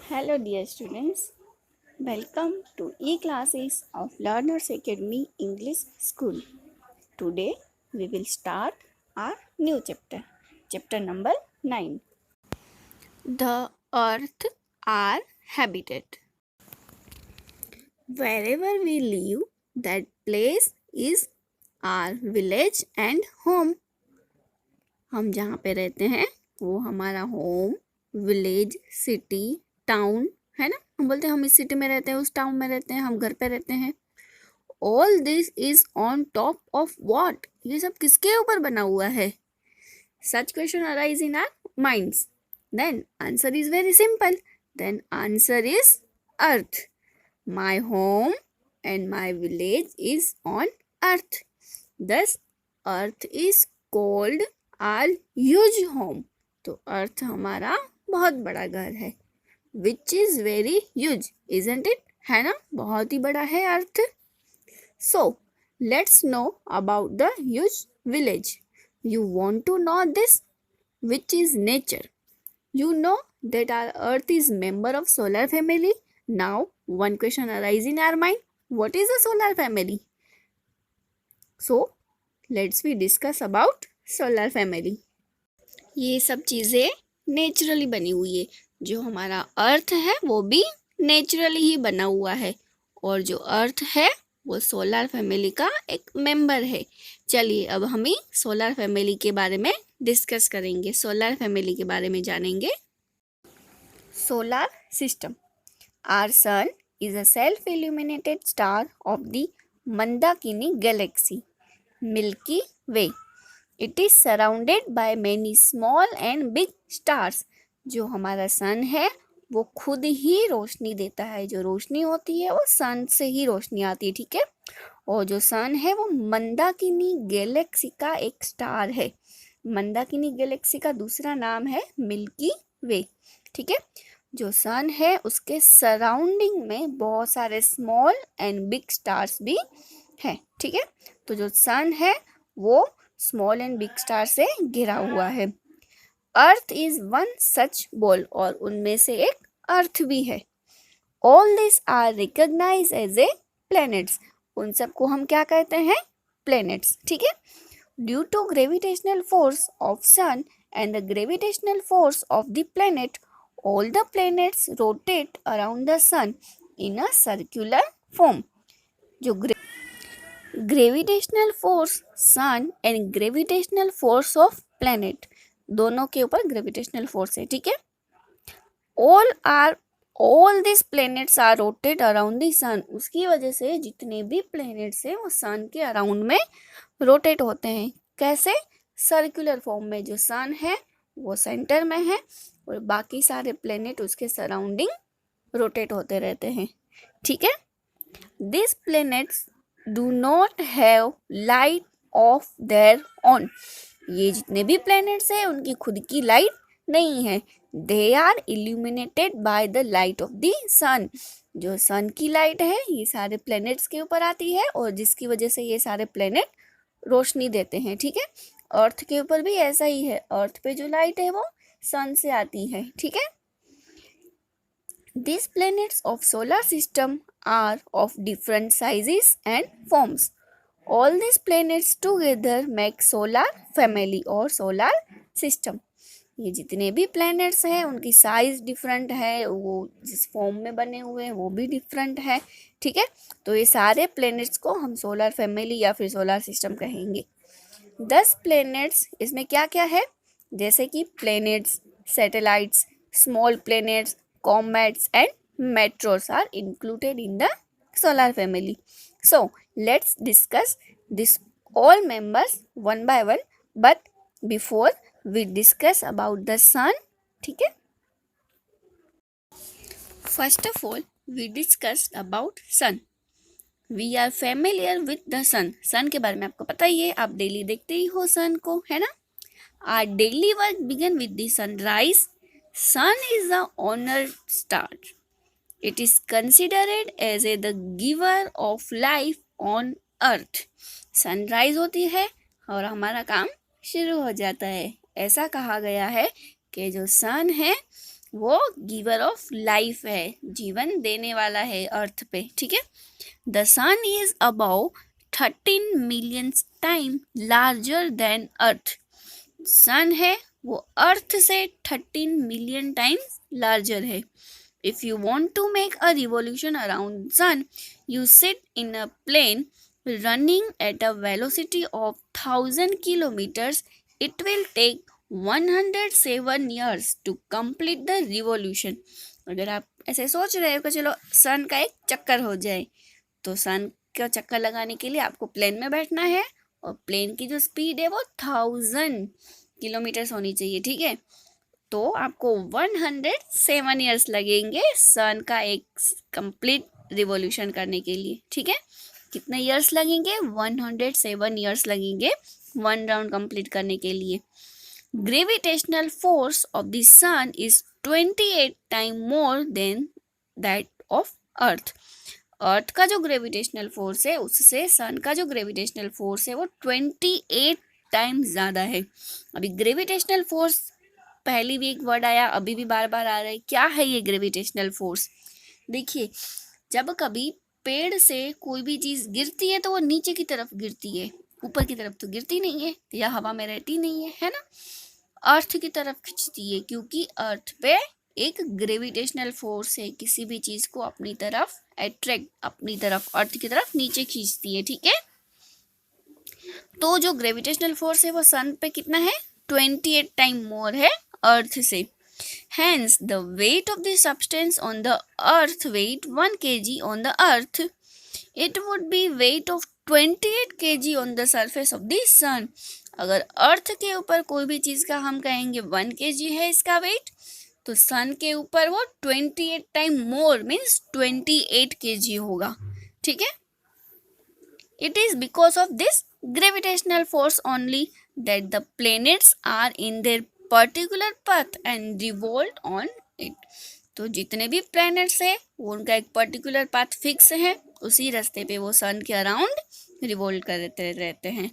Hello, dear students. Welcome to e-classes of Learners Academy English School. Today, we will start our new chapter number 9. The Earth, our habitat. Wherever we live, that place is our village and home. हम जहाँ पे रहते हैं वो हमारा home, village, city, town है ना। हम बोलते हैं हम इस सिटी में रहते हैं, उस टाउन में रहते हैं, हम घर पे रहते हैं। All this is on top of what, ये सब किसके ऊपर बना हुआ है? Such question arise in our minds, then answer is very simple, then answer is earth. My home and my village is on earth, thus earth is called are huge home. तो earth हमारा बहुत बड़ा घर है, which is very huge, isn't it, है ना, बहुत ही बड़ा है earth. So let's no about the huge village. You want to know this, which is nature. You know that our earth is member of solar family. Now one question arises in our mind, what is a solar family? So let's we discuss about solar family. ये सब चीज़ें naturally बनी हुई है. जो हमारा अर्थ है वो भी नेचुरली ही बना हुआ है, और जो अर्थ है वो सोलर फैमिली का एक मेंबर है. चलिए अब हम ही सोलर फैमिली के बारे में डिस्कस करेंगे, सोलर फैमिली के बारे में जानेंगे. Solar system. Our sun is a self-illuminated star of the Mandakini galaxy, Milky Way. It is surrounded by many small and big stars. जो हमारा सन है वो खुद ही रोशनी देता है. जो रोशनी होती है वो सन से ही रोशनी आती है, ठीक है. और जो सन है वो मंदाकिनी गैलेक्सी का एक स्टार है. मंदाकिनी गैलेक्सी का दूसरा नाम है मिल्की वे, ठीक है. जो सन है उसके सराउंडिंग में बहुत सारे स्मॉल एंड बिग स्टार्स भी हैं, ठीक है. तो जो सन है वो स्मॉल एंड बिग स्टार से घिरा हुआ है. Earth is one such ball, और उनमें से एक अर्थ भी है. All this are recognise as a planets. उन सबको हम क्या कहते हैं? प्लैनेट्स, ठीक है. Due to gravitational force of sun and the gravitational force of the planet, all the planets rotate around the sun in a circular form. जो gravitational force sun and gravitational force of planet, दोनों के ऊपर gravitational force है, ठीक है. All this planets are rotate around the sun. उसकी वजह से जितने भी प्लैनेट्स हैं वो सन के अराउंड में रोटेट होते हैं. कैसे? सर्कुलर फॉर्म में. जो सन है वो सेंटर में है और बाकी सारे प्लेनेट उसके सराउंडिंग रोटेट होते रहते हैं, ठीक है. This planets do not have light of their own. ये जितने भी प्लेनेट्स हैं उनकी खुद की लाइट नहीं है. They are illuminated by the light of the sun. जो सन की लाइट है ये सारे प्लेनेट्स के ऊपर आती है और जिसकी वजह से ये सारे प्लेनेट रोशनी देते हैं, ठीक है. अर्थ के ऊपर भी ऐसा ही है. अर्थ पे जो लाइट है वो सन से आती है, ठीक है. These planets of solar system are of different sizes and forms. All these planets together make solar family or solar system. ये जितने भी प्लैनेट्स हैं उनकी साइज डिफरेंट है, वो जिस फॉर्म में बने हुए हैं वो भी डिफरेंट है, ठीक है. तो ये सारे प्लैनेट्स को हम सोलर फैमिली या फिर सोलर सिस्टम कहेंगे. 10 प्लैनेट्स, इसमें क्या क्या है? जैसे कि planets, satellites, small planets, comets and meteors are included in the solar family. So let's discuss this all members one by one, but before we discuss about the sun, ठीक है. First of all we discuss about sun. We are familiar with the sun. Sun के बारे में आपको पता ही है, आप daily देखते ही हो सन को, है ना. Our daily work begin with the sunrise. Sun is the honored star. It is considered as the giver of life on earth. Sunrise होती है और हमारा काम शुरू हो जाता है. ऐसा कहा गया है कि जो सन है वो गिवर ऑफ लाइफ है, जीवन देने वाला है अर्थ पे, ठीक है। The sun is about 13 million time larger than earth. Sun है वो अर्थ से 13 मिलियन टाइम्स लार्जर है। If you want to make a revolution around sun, you sit in a plane running at a velocity of 1000 kilometers. It will take 107 years to complete the revolution. अगर आप ऐसे सोच रहे हो कि चलो सन का एक चक्कर हो जाए, तो सन का चक्कर लगाने के लिए आपको प्लेन में बैठना है और प्लेन की जो स्पीड है वो 1000 किलोमीटर होनी चाहिए, ठीक है। तो आपको 107 ईयर्स लगेंगे सन का एक कंप्लीट रिवॉल्यूशन करने के लिए, ठीक है। कितने ईयर्स लगेंगे? 107 ईयर्स लगेंगे वन राउंड कंप्लीट करने के लिए। Gravitational force of the sun is 28 time more than that of earth. Earth का जो ग्रेविटेशनल फोर्स है उससे सन का जो ग्रेविटेशनल फोर्स है वो 28 टाइम ज़्यादा है। अभी ग्रेविटेशनल फोर्स पहली भी एक वर्ड आया, अभी भी बार बार आ रहा है। क्या है ये ग्रेविटेशनल फोर्स? देखिए, जब कभी पेड़ से कोई भी चीज़ गिरती है तो वो नीचे की तरफ गिरती है, ऊपर की तरफ तो गिरती नहीं है या हवा में रहती नहीं है ना। अर्थ की तरफ खींचती है क्योंकि अर्थ पे एक ग्रेविटेशनल फोर्स है, किसी भी चीज़ को अपनी तरफ अट्रैक्ट, अपनी तरफ अर्थ की तरफ नीचे खींचती है, ठीक है। तो जो ग्रेविटेशनल फोर्स है वो सन पे कितना है? 28 टाइम मोर है अर्थ से। Hence, the weight of the substance on the earth weight 1 kg on the earth. It would be weight of 28 kg on the surface of the sun. अगर अर्थ के ऊपर कोई भी चीज़ का हम कहेंगे 1 kg है इसका वेट, तो सन के ऊपर वो 28 टाइम मोर मीन्स 28 kg होगा, ठीक है। It is because of this gravitational force only that the planets are in their particular path and revolve on it. तो जितने भी प्लैनेट्स है वो उनका एक पर्टिकुलर पाथ फिक्स है, उसी रास्ते पे वो सन के अराउंड रिवॉल्व करते रहते हैं।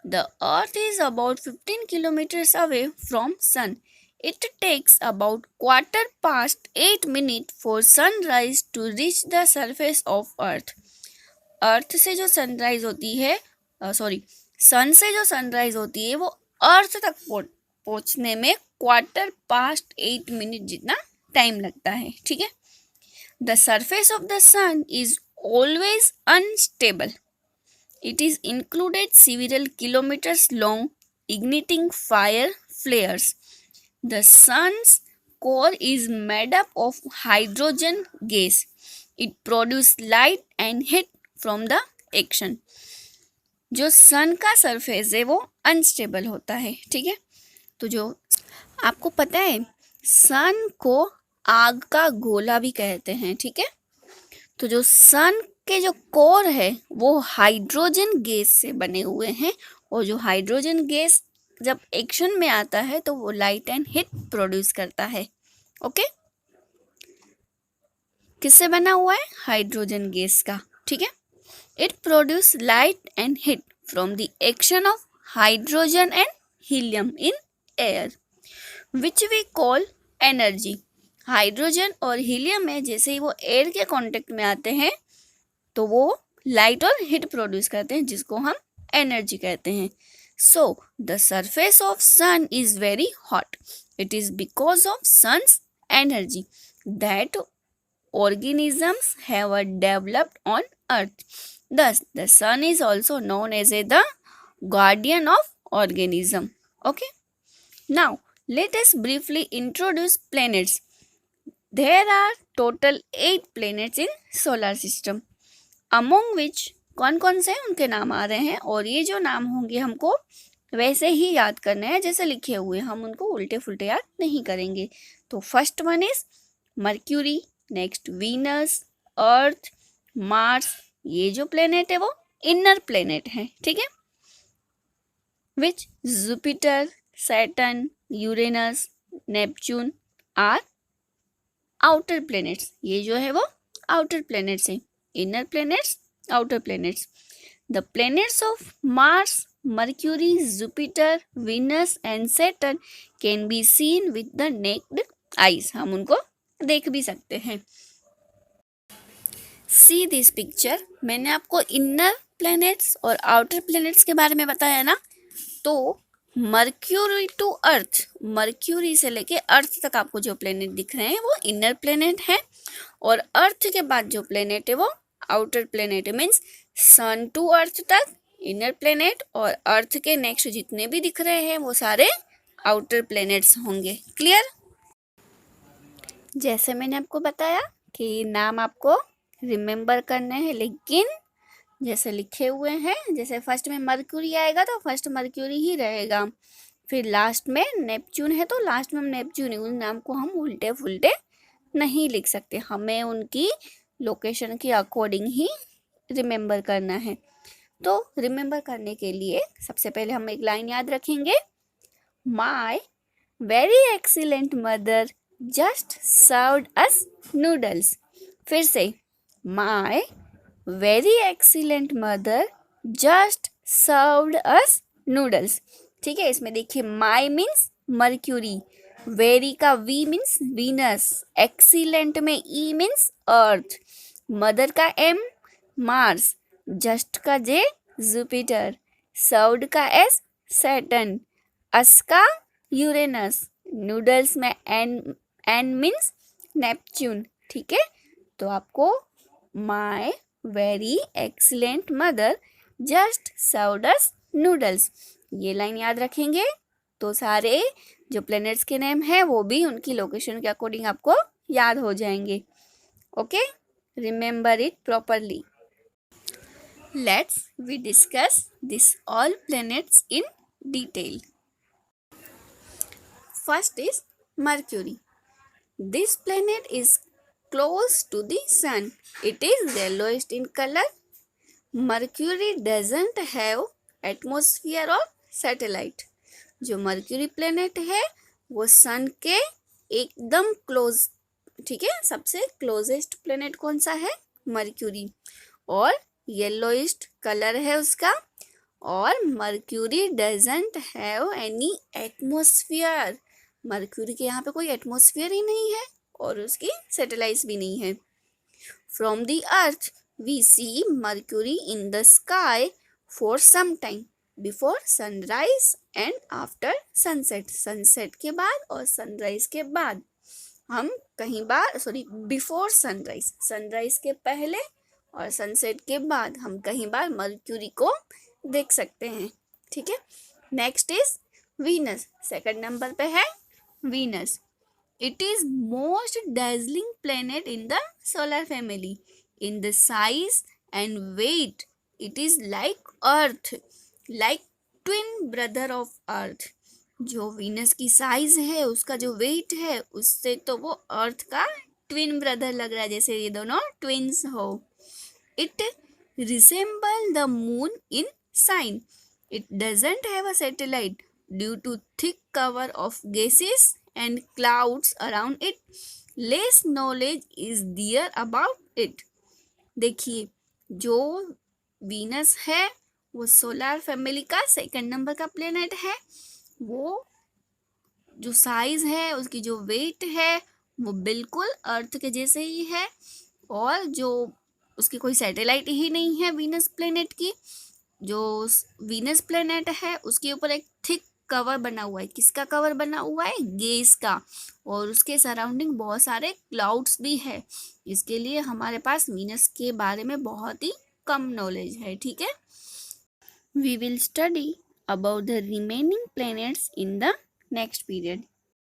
The earth is about 15 kilometres away from sun. It takes about 8:15 minute for sunrise to reach the surface of earth. Earth से जो सनराइज होती है, सन से जो सनराइज होती है वो अर्थ तक पहुंचने में 8:15 मिनट जितना टाइम लगता है, ठीक है। The surface of the sun is always unstable. It is included several kilometers long igniting fire flares. The sun's core is made up of hydrogen gas. It produces light and heat from the action. जो सन का surface है वो unstable होता है, ठीक है। तो जो आपको पता है सन को आग का गोला भी कहते हैं, ठीक है। तो जो सन के जो कोर है वो हाइड्रोजन गैस से बने हुए हैं, और जो हाइड्रोजन गैस जब एक्शन में आता है तो वो लाइट एंड हीट प्रोड्यूस करता है, ओके। किससे बना हुआ है? हाइड्रोजन गैस का, ठीक है। It produce light and heat from the action of hydrogen and helium in air which we call energy. Hydrogen और हीलियम में जैसे ही वो एयर के कांटेक्ट में आते हैं तो वो लाइट और हीट प्रोड्यूस करते हैं, जिसको हम एनर्जी कहते हैं. So the surface of sun is very hot. It is because of sun's energy that organisms have developed on earth. Thus the sun is also known as the guardian of organism. Okay, now let us briefly introduce planets. There are total 8 planets in solar system, among which कौन कौन से उनके नाम आ रहे हैं, और ये जो नाम होंगे हमको वैसे ही याद करना है जैसे लिखे हुए, हम उनको उल्टे फुल्टे याद नहीं करेंगे. तो first one is mercury, next Venus, earth, Mars. ये जो प्लेनेट है वो इनर प्लेनेट है, ठीक है. Which Jupiter, Saturn, Uranus, Neptune are outer planets. ये जो है वो आउटर प्लेनेट्स है. Inner planets, outer planets. The planets of Mars, Mercury, Jupiter, Venus and Saturn can be seen with the naked eyes, हम उनको देख भी सकते हैं। सी दिस पिक्चर, मैंने आपको इनर प्लैनेट्स और आउटर प्लैनेट्स के बारे में बताया ना, तो मर्क्यूरी टू अर्थ, मर्क्यूरी से लेके अर्थ तक आपको जो प्लेनेट दिख रहे हैं वो इनर प्लेनेट है, और अर्थ के बाद जो प्लेनेट है वो आउटर प्लेनेट है। मीन्स सन टू अर्थ तक इनर प्लेनेट, और अर्थ के नेक्स्ट जितने भी दिख रहे हैं वो सारे आउटर प्लेनेट्स होंगे। क्लियर? जैसे मैंने आपको बताया कि नाम आपको रिमेम्बर करने हैं, लेकिन जैसे लिखे हुए हैं, जैसे फर्स्ट में मर्क्यूरी आएगा तो फर्स्ट मर्क्यूरी ही रहेगा, फिर लास्ट में नेपच्यून है तो लास्ट में नेपच्यून है। उस नाम को हम उल्टे फुल्टे नहीं लिख सकते, हमें उनकी लोकेशन के अकॉर्डिंग ही रिमेम्बर करना है। तो रिमेम्बर करने के लिए सबसे पहले हम एक लाइन याद रखेंगे, my very excellent mother just served us noodles. फिर से, my very excellent mother just served us noodles. ठीक है, इसमें देखिए माई मीन्स मर्क्यूरी, वेरी का वी मीन्स वीनस, एक्सीलेंट में ई मीन्स अर्थ, मदर का एम मार्स, जस्ट का जे जुपिटर, सर्व्ड का एस सैटर्न, अस का यूरेनस, नूडल्स में एन मीन्स नेपच्यून। ठीक है, तो आपको my very excellent mother just served us noodles, ये लाइन याद रखेंगे तो सारे जो प्लैनेट्स के नेम है वो भी उनकी लोकेशन के अकॉर्डिंग आपको याद हो जाएंगे। Okay, remember it properly. Let's we discuss this all planets in detail. First is Mercury. This planet is close to the sun. It is yellowish in color. Mercury doesn't have atmosphere or satellite. जो mercury planet है वो सन के एकदम close, ठीक है, सबसे closest planet कौन सा है? मर्क्यूरी, और येलोइश कलर है उसका, और mercury doesn't have any atmosphere. Mercury के यहाँ पे कोई एटमॉस्फेयर ही नहीं है और उसकी सैटेलाइट्स भी नहीं है। From the earth we see Mercury in the sky for some time before sunrise and after sunset. Sunset के बाद और सनराइज के बाद हम कहीं बार, बिफोर सनराइज, सनराइज के पहले और सनसेट के बाद हम कहीं बार मर्क्यूरी को देख सकते हैं। ठीक है, next is Venus. Second number पे है Venus. It is most dazzling planet in the solar family. In the size and weight, it is like Earth, like twin brother of Earth. जो वीनस की साइज है, उसका जो wait है, उससे तो वो अर्थ का ट्विन ब्रदर लग रहा है, जैसे ये दोनों ट्विन्स हो। It resemble the moon in sign. It doesn't have a satellite due to thick cover of gases and clouds around it. Less knowledge is there about it. देखिए, जो वीनस है वो सोलर फैमिली का second number का planet है। वो जो size है, उसकी जो वेट है, वो बिल्कुल अर्थ के जैसे ही है, और जो उसकी कोई सैटेलाइट ही नहीं है वीनस प्लेनेट की। जो वीनस प्लेनेट है उसके ऊपर एक थिक कवर बना हुआ है। किसका कवर बना हुआ है? गैस का, और उसके सराउंडिंग बहुत सारे क्लाउड्स भी है। इसके लिए हमारे पास वीनस के बारे में बहुत ही कम नॉलेज है। ठीक है, we will study about the remaining planets in the next period.